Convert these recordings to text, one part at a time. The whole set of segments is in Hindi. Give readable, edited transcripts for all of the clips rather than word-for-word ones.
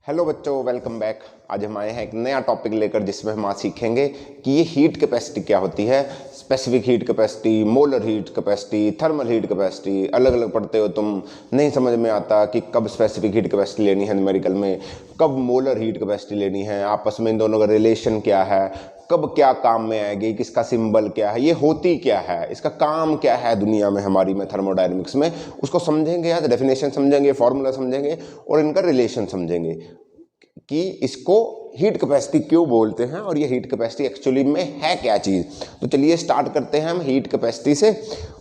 हेलो बच्चों, वेलकम बैक। आज हम आए हैं एक नया टॉपिक लेकर जिसमें हम आज सीखेंगे कि ये हीट कैपेसिटी क्या होती है। Specific heat capacity, molar heat capacity, thermal heat capacity, अलग अलग पढ़ते हो तुम, नहीं समझ में आता कि कब स्पेसिफिक हीट कैपेसिटी लेनी है न्यूमेरिकल में, कब मोलर हीट कैपेसिटी लेनी है, आपस में इन दोनों का रिलेशन क्या है, कब क्या काम में आएगी, किसका सिंबल क्या है, ये होती क्या है, इसका काम क्या है दुनिया में हमारी में थर्मोडायनेमिक्स में, उसको समझेंगे। आज डेफिनेशन समझेंगे, फॉर्मूला समझेंगे और इनका रिलेशन समझेंगे कि इसको हीट कैपेसिटी क्यों बोलते हैं और ये हीट कैपेसिटी एक्चुअली में है क्या चीज़। तो चलिए स्टार्ट करते हैं हम हीट कैपेसिटी से।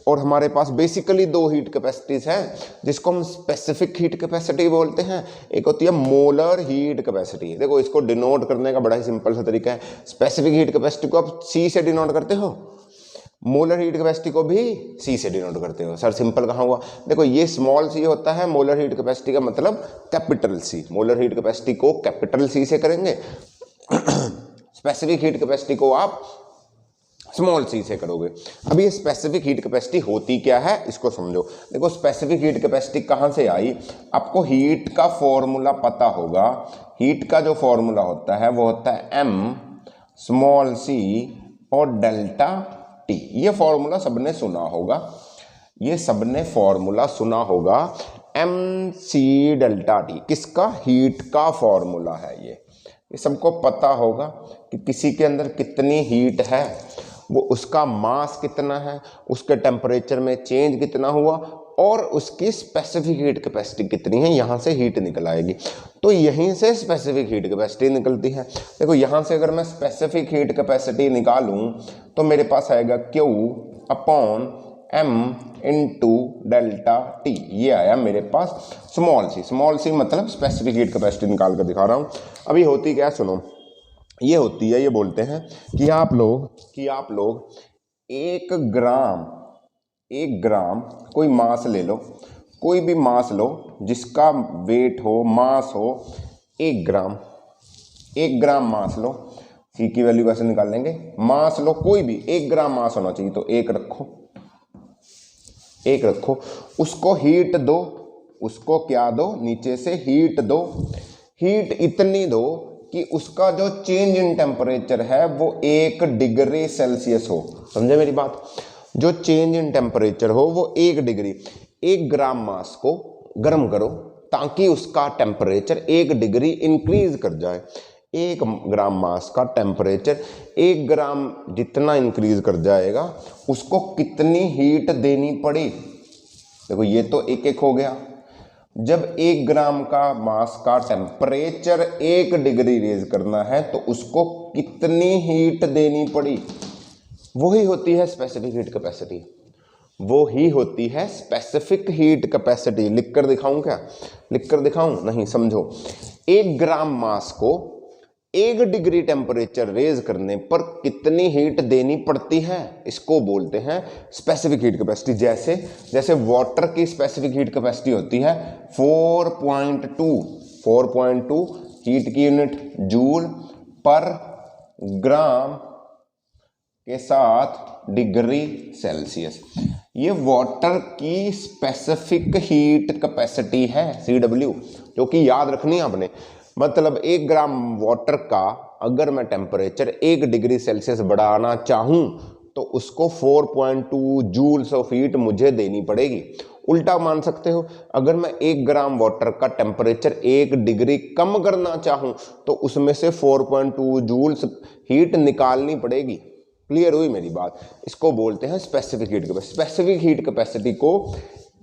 और हमारे पास बेसिकली दो हीट कैपेसिटीज हैं जिसको हम स्पेसिफिक हीट कैपेसिटी बोलते हैं। एक होती है मोलर हीट कैपेसिटी। देखो, इसको डिनोट करने का बड़ा ही सिंपल सा तरीका है। स्पेसिफिक हीट कैपेसिटी को आप सी से डिनोट करते हो, मोलर हीट कैपेसिटी को भी सी से डिनोट करते हो। सर सिंपल कहाँ हुआ? देखो, ये स्मॉल सी होता है मोलर हीट कैपेसिटी का मतलब capital C. Molar heat capacity को कैपिटल सी से करेंगे, स्पेसिफिक हीट कैपेसिटी को आप स्मॉल सी से करोगे। अब ये स्पेसिफिक हीट कैपेसिटी होती क्या है इसको समझो। देखो, स्पेसिफिक हीट कैपेसिटी कहाँ से आई? आपको हीट का फॉर्मूला पता होगा। हीट का जो फॉर्मूला होता है वो होता है एम स्मॉल सी और डेल्टा टी। ये फॉर्मूला सबने सुना होगा, ये सबने फॉर्मूला सुना होगा। एम सी डेल्टा टी किसका? हीट का फॉर्मूला है। ये सबको पता होगा कि किसी के अंदर कितनी हीट है, वो उसका मास कितना है, उसके टेम्परेचर में चेंज कितना हुआ और उसकी स्पेसिफिक हीट कैपेसिटी कितनी है। यहाँ से हीट निकल आएगी, तो यहीं से स्पेसिफिक हीट कैपेसिटी निकलती है। देखो, यहाँ से अगर मैं स्पेसिफिक हीट कैपेसिटी निकालूं तो मेरे पास आएगा Q upon M into delta T. ये आया मेरे पास स्मॉल सी मतलब स्पेसिफिक हीट कैपेसिटी निकाल कर दिखा रहा हूँ। अभी होती क्या, सुनो। ये होती है, ये बोलते हैं कि आप लोग एक ग्राम कोई मास ले लो, कोई भी मास लो जिसका वेट हो, मास हो 1 ग्राम मास लो। सी की वैल्यू कैसे निकाल लेंगे? मास लो कोई भी, 1 ग्राम मास होना चाहिए, तो एक रखो। उसको हीट दो, उसको क्या दो? नीचे से हीट दो। हीट इतनी दो कि उसका जो चेंज इन टेम्परेचर है वो 1 डिग्री सेल्सियस हो। समझे मेरी बात? जो चेंज इन टेम्परेचर हो वो 1 डिग्री। 1 ग्राम मास को गर्म करो ताकि उसका टेम्परेचर 1 डिग्री इंक्रीज कर जाए। 1 ग्राम मास का टेम्परेचर 1 ग्राम जितना इंक्रीज कर जाएगा, उसको कितनी हीट देनी पड़ी? देखो, ये तो एक हो गया। जब 1 ग्राम का मास का टेम्परेचर 1 डिग्री रेज करना है तो उसको कितनी हीट देनी पड़ी? वही होती है स्पेसिफिक हीट कैपेसिटी। वो ही होती है स्पेसिफिक हीट कैपेसिटी। लिख कर दिखाऊं क्या? लिख कर दिखाऊं? नहीं, समझो। 1 ग्राम मास को 1 डिग्री टेम्परेचर रेज करने पर कितनी हीट देनी पड़ती है, इसको बोलते हैं स्पेसिफिक हीट कैपेसिटी। जैसे वाटर की स्पेसिफिक हीट कैपेसिटी होती है 4.2 हीट की यूनिट जूल पर ग्राम के साथ डिग्री सेल्सियस। ये वाटर की स्पेसिफिक हीट कैपेसिटी है CW, जो कि याद रखनी है आपने। मतलब 1 ग्राम वाटर का अगर मैं टेम्परेचर 1 डिग्री सेल्सियस बढ़ाना चाहूं तो उसको 4.2 जूल्स ऑफ हीट मुझे देनी पड़ेगी। उल्टा मान सकते हो, अगर मैं 1 ग्राम वाटर का टेम्परेचर 1 डिग्री कम करना चाहूं तो उसमें से 4.2 जूल्स हीट निकालनी पड़ेगी। क्लियर हुई मेरी बात? इसको बोलते हैं specific heat capacity. Specific heat capacity को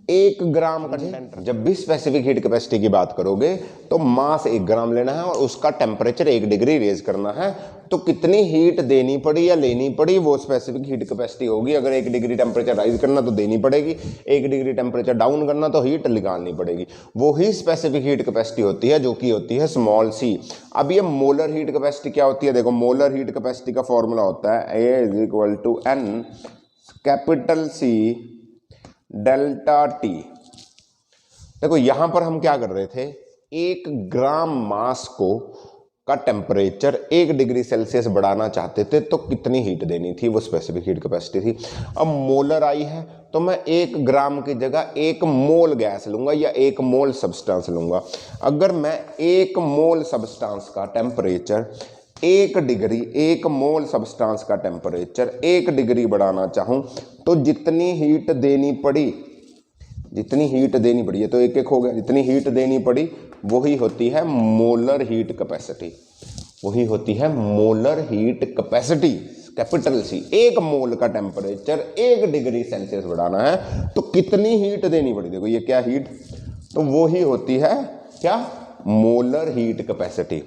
1 ग्राम का, जब भी स्पेसिफिक हीट कैपेसिटी की बात करोगे तो मास 1 ग्राम लेना है और उसका टेम्परेचर 1 डिग्री रेज करना है, तो कितनी हीट देनी पड़ी या लेनी पड़ी वो स्पेसिफिक हीट कैपेसिटी होगी। अगर 1 डिग्री टेम्परेचर राइज करना तो देनी पड़ेगी, 1 डिग्री टेम्परेचर डाउन करना तो हीट निकालनी पड़ेगी। वो ही स्पेसिफिक हीट कैपेसिटी होती है, जो कि होती है स्मॉल सी। अब ये मोलर हीट कैपेसिटी क्या होती है? देखो, मोलर हीट कैपेसिटी का फॉर्मूला होता है A = N capital C delta T. देखो, यहां पर हम क्या कर रहे थे? 1 ग्राम मास को का टेम्परेचर 1 डिग्री सेल्सियस बढ़ाना चाहते थे तो कितनी हीट देनी थी, वो स्पेसिफिक हीट कैपेसिटी थी। अब मोलर आई है, तो मैं 1 ग्राम की जगह 1 मोल गैस लूंगा या 1 मोल सब्सटेंस लूंगा। अगर मैं 1 मोल सब्सटेंस का टेम्परेचर 1 डिग्री, 1 मोल सब्सटेंस का टेम्परेचर 1 डिग्री बढ़ाना चाहूं तो जितनी हीट देनी पड़ी, ये तो एक हो गया, जितनी हीट देनी पड़ी वही होती है molar heat capacity, capital C. 1 mole का टेम्परेचर 1 डिग्री सेल्सियस बढ़ाना है तो कितनी हीट देनी पड़ी, देखो ये क्या हीट, तो वो ही होती है क्या, मोलर हीट कैपेसिटी।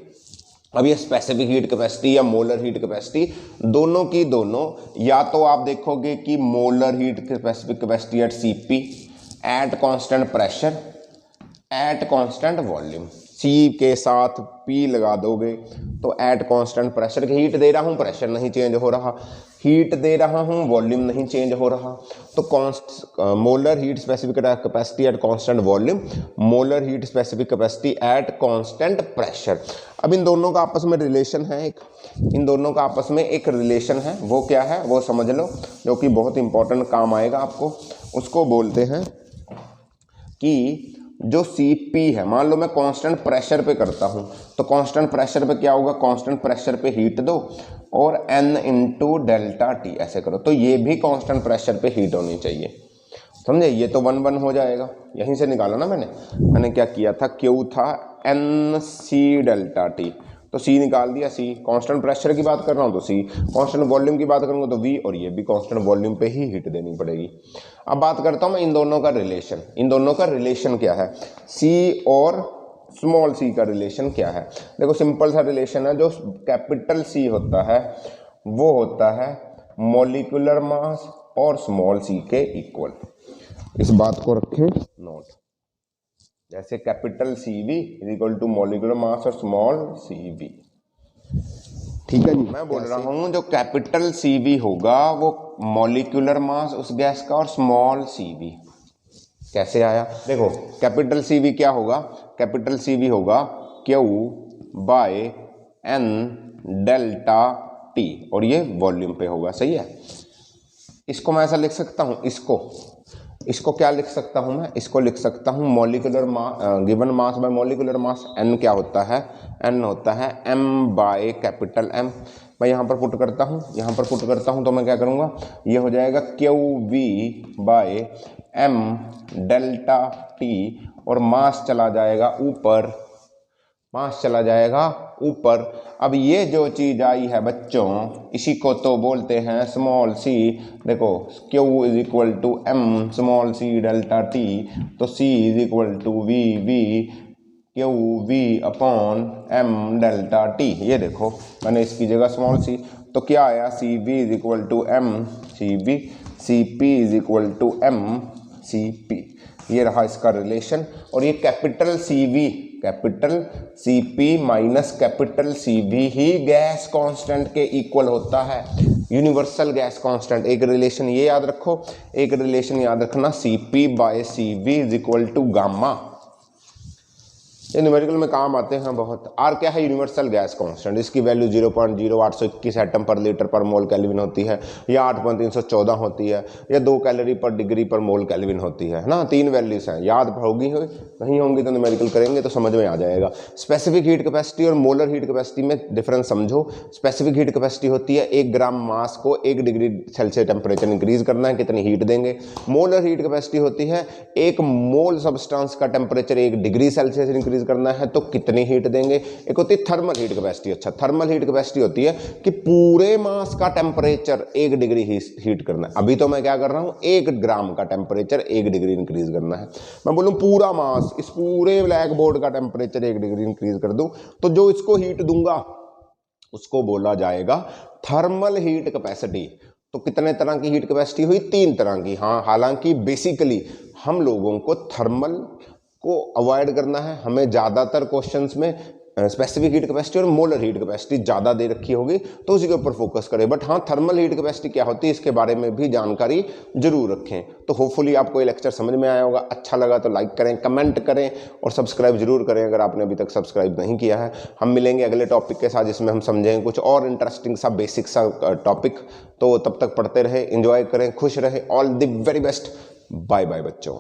अब ये स्पेसिफिक हीट कैपेसिटी या मोलर हीट कैपेसिटी दोनों की दोनों, या तो आप देखोगे कि molar heat specific capacity eight Cp at constant pressure at constant volume, C के साथ P लगा दोगे तो एट कांस्टेंट प्रेशर की हीट दे रहा हूँ, प्रेशर नहीं चेंज हो रहा, हीट दे रहा हूँ, वॉल्यूम नहीं चेंज हो रहा, तो molar heat specific capacity at constant volume, molar heat specific capacity at constant pressure. अब इन दोनों का आपस में रिलेशन है, एक रिलेशन है, वो क्या है वो समझ लो, जो कि बहुत इंपॉर्टेंट काम आएगा आपको। उसको बोलते हैं कि जो Cp है, मान लो मैं कांस्टेंट प्रेशर पे करता हूँ तो कांस्टेंट प्रेशर पे क्या होगा, कांस्टेंट प्रेशर पे हीट दो और N इंटू डेल्टा टी ऐसे करो, तो ये भी कांस्टेंट प्रेशर पे हीट होनी चाहिए, समझे। ये तो 1 हो जाएगा, यहीं से निकाला ना मैंने क्या किया था, Q था NC डेल्टा टी, तो C निकाल दिया, C कांस्टेंट प्रेशर की बात कर रहा हूँ तो C, कांस्टेंट वॉल्यूम की बात करूँगा तो V, और ये भी कांस्टेंट वॉल्यूम पे ही हीट देनी पड़ेगी। अब बात करता हूँ मैं इन दोनों का रिलेशन क्या है, C और स्मॉल c का रिलेशन क्या है। देखो सिंपल सा रिलेशन है, जो कैपिटल C होता है वो होता है मॉलिक्यूलर मास और स्मॉल c के इक्वल। इस बात को रखें नोट, जैसे capital CV is equal to molecular mass और स्मॉल CV। ठीक है जी, मैं बोल रहा हूं जो कैपिटल CV होगा वो मॉलिक्यूलर मास उस गैस का और स्मॉल CV। कैसे आया, देखो कैपिटल CV क्या होगा, कैपिटल CV होगा Q by N delta T और ये वॉल्यूम पे होगा, सही है। इसको मैं ऐसा लिख सकता हूं, इसको क्या लिख सकता हूं मैं, इसको लिख सकता हूं molecular mass given mass by molecular mass. N क्या होता है, N होता है M बाय कैपिटल M। मैं यहाँ पर पुट करता हूँ, तो मैं क्या करूँगा, ये हो जाएगा QV by M delta T और मास चला जाएगा ऊपर। अब ये जो चीज़ आई है बच्चों, इसी को तो बोलते हैं स्मॉल c। देखो Q is equal to M small c delta T, तो C is equal to V Q V upon M delta T। ये देखो मैंने इसकी जगह स्मॉल c, तो क्या आया, CV is equal to M CV, CP is equal to M CP। ये रहा इसका रिलेशन। और ये capital CP minus capital CV ही गैस कांस्टेंट के इक्वल होता है, यूनिवर्सल गैस कांस्टेंट। एक रिलेशन ये याद रखो, एक रिलेशन याद रखना, CP by CV is equal to gamma. ये न्यूमेरिकल में काम आते हैं बहुत। R क्या है, यूनिवर्सल गैस कांस्टेंट, इसकी वैल्यू 0.0821 एटम पर लीटर पर मोल केल्विन होती है, या 8.314 होती है, या 2 कैलोरी पर डिग्री पर मोल केल्विन होती है ना। 3 वैल्यूज हैं, याद होगी नहीं होंगी तो न्यूमेरिकल करेंगे तो समझ में आ जाएगा। स्पेसिफिक हीट कैपेसिटी और मोलर हीट कैपेसिटी में डिफरेंस समझो। स्पेसिफिक हीट कैपेसिटी होती है 1 ग्राम मास को 1 डिग्री सेल्सियस टेम्परेचर इंक्रीज करना है, कितनी हीट देंगे। मोलर हीट कैपेसिटी होती है 1 मोल सब्सटेंस का टेम्परेचर 1 डिग्री सेल्सियस इंक्रीज करना है तो कितनी हीट देंगे। एक होती है थर्मल हीट कैपेसिटी। अच्छा, थर्मल हीट कैपेसिटी होती है कि पूरे मास का टेम्परेचर 1 डिग्री हीट करना है। अभी तो मैं क्या कर रहा हूं, 1 ग्राम का टेम्परेचर 1 डिग्री इंक्रीज करना है। मैं बोलूं पूरा मास, इस पूरे ब्लैक बोर्ड का टेम्परेचर 1 डिग्री इंक्रीज कर दूं तो जो इसको हीट दूंगा उसको बोला जाएगा थर्मल हीट कैपेसिटी। तो कितने तरह की हीट कैपेसिटी हुई, 3 तरह की। हाँ, हालांकि बेसिकली हम लोगों को थर्मल को अवॉइड करना है। हमें ज़्यादातर क्वेश्चंस में स्पेसिफिक हीट कैपेसिटी और मोलर हीट कैपेसिटी ज़्यादा दे रखी होगी तो उसी के ऊपर फोकस करें। बट हाँ, थर्मल हीट कैपेसिटी क्या होती है इसके बारे में भी जानकारी जरूर रखें। तो होपफुली आपको ये लेक्चर समझ में आया होगा। अच्छा लगा तो लाइक करें, कमेंट करें और सब्सक्राइब जरूर करें अगर आपने अभी तक सब्सक्राइब नहीं किया है। हम मिलेंगे अगले टॉपिक के साथ जिसमें हम समझेंगे कुछ और इंटरेस्टिंग सा बेसिक सा टॉपिक। तो तब तक पढ़ते रहे, एंजॉय करें, खुश रहे। All the very best. Bye bye बच्चों।